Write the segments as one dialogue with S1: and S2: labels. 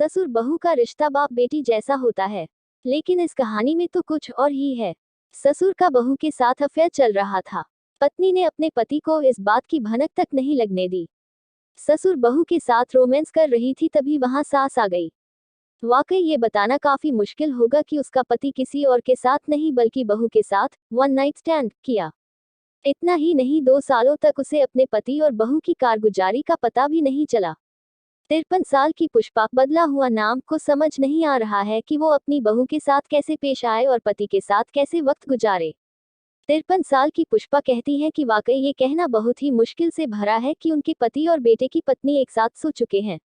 S1: ससुर बहू का रिश्ता बाप बेटी जैसा होता है, लेकिन इस कहानी में तो कुछ और ही है। ससुर का बहू के साथ अफेयर चल रहा था। पत्नी ने अपने पति को इस बात की भनक तक नहीं लगने दी। ससुर बहू के साथ रोमांस कर रही थी, तभी वहां सास आ गई। वाकई ये बताना काफी मुश्किल होगा कि उसका पति किसी और के साथ नहीं बल्कि बहू के साथ वन नाइट स्टैंड किया। इतना ही नहीं, 2 सालों तक उसे अपने पति और बहू की कारगुजारी का पता भी नहीं चला। 53 साल की पुष्पा बदला हुआ नाम को समझ नहीं आ रहा है कि वो अपनी बहू के साथ कैसे पेश आए और पति के साथ कैसे वक्त गुजारे। 53 साल की पुष्पा कहती है कि वाकई ये कहना बहुत ही मुश्किल से भरा है कि उनके पति और बेटे की पत्नी एक साथ सो चुके हैं।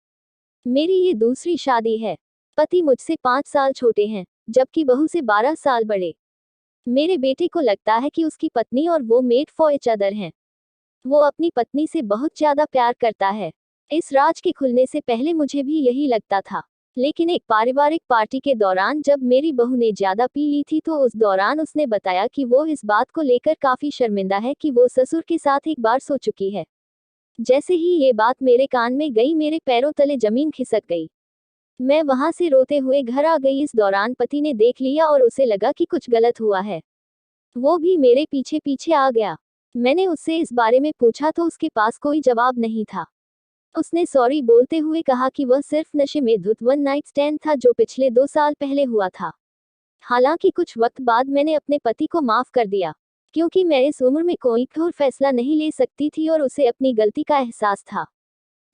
S1: मेरी ये दूसरी शादी है। पति मुझसे 5 साल छोटे हैं, जबकि बहू से 12 साल बड़े। मेरे बेटे को लगता है कि उसकी पत्नी और वो मेड फॉर इच अदर हैं। वो अपनी पत्नी से बहुत ज्यादा प्यार करता है। इस राज के खुलने से पहले मुझे भी यही लगता था, लेकिन एक पारिवारिक पार्टी के दौरान जब मेरी बहू ने ज्यादा पी ली थी तो उस दौरान उसने बताया कि वो इस बात को लेकर काफी शर्मिंदा है कि वो ससुर के साथ एक बार सो चुकी है। जैसे ही ये बात मेरे कान में गई, मेरे पैरों तले जमीन खिसक गई। मैं वहां से रोते हुए घर आ गई। इस दौरान पति ने देख लिया और उसे लगा कि कुछ गलत हुआ है। वो भी मेरे पीछे पीछे आ गया। मैंने उससे इस बारे में पूछा तो उसके पास कोई जवाब नहीं था। उसने सॉरी बोलते हुए कहा कि वह सिर्फ नशे में धुत वन नाइट स्टैंड था जो पिछले 2 साल पहले हुआ था। हालांकि कुछ वक्त बाद मैंने अपने पति को माफ कर दिया, क्योंकि मैं इस उम्र में कोई कठोर फैसला नहीं ले सकती थी और उसे अपनी गलती का एहसास था।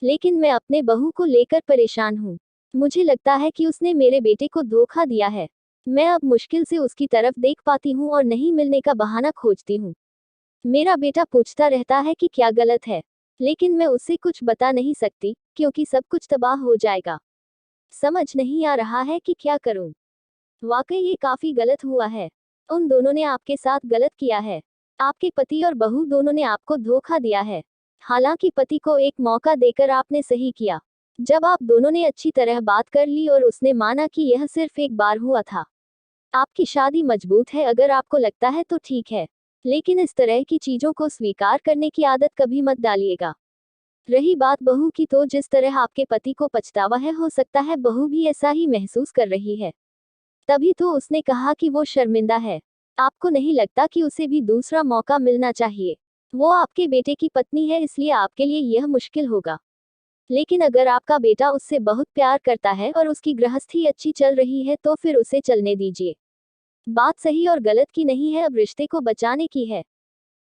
S1: लेकिन मैं अपने बहू को लेकर परेशान हूँ। मुझे लगता है कि उसने मेरे बेटे को धोखा दिया है। मैं अब मुश्किल से उसकी तरफ देख पाती हूँ और नहीं मिलने का बहाना खोजती हूँ। मेरा बेटा पूछता रहता है कि क्या गलत है, लेकिन मैं उससे कुछ बता नहीं सकती, क्योंकि सब कुछ तबाह हो जाएगा। समझ नहीं आ रहा है कि क्या करूं। वाकई ये काफी गलत हुआ है। उन दोनों ने आपके साथ गलत किया है। आपके पति और बहू दोनों ने आपको धोखा दिया है। हालांकि पति को एक मौका देकर आपने सही किया। जब आप दोनों ने अच्छी तरह बात कर ली और उसने माना कि यह सिर्फ एक बार हुआ था। आपकी शादी मजबूत है। अगर आपको लगता है तो ठीक है, लेकिन इस तरह की चीजों को स्वीकार करने की आदत कभी मत डालिएगा। रही बात बहू की, तो जिस तरह आपके पति को पछतावा है, हो सकता है बहू भी ऐसा ही महसूस कर रही है। तभी तो उसने कहा कि वो शर्मिंदा है। आपको नहीं लगता कि उसे भी दूसरा मौका मिलना चाहिए? वो आपके बेटे की पत्नी है, इसलिए आपके लिए यह मुश्किल होगा। लेकिन अगर आपका बेटा उससे बहुत प्यार करता है और उसकी गृहस्थी अच्छी चल रही है तो फिर उसे चलने दीजिए। बात सही और गलत की नहीं है, अब रिश्ते को बचाने की है।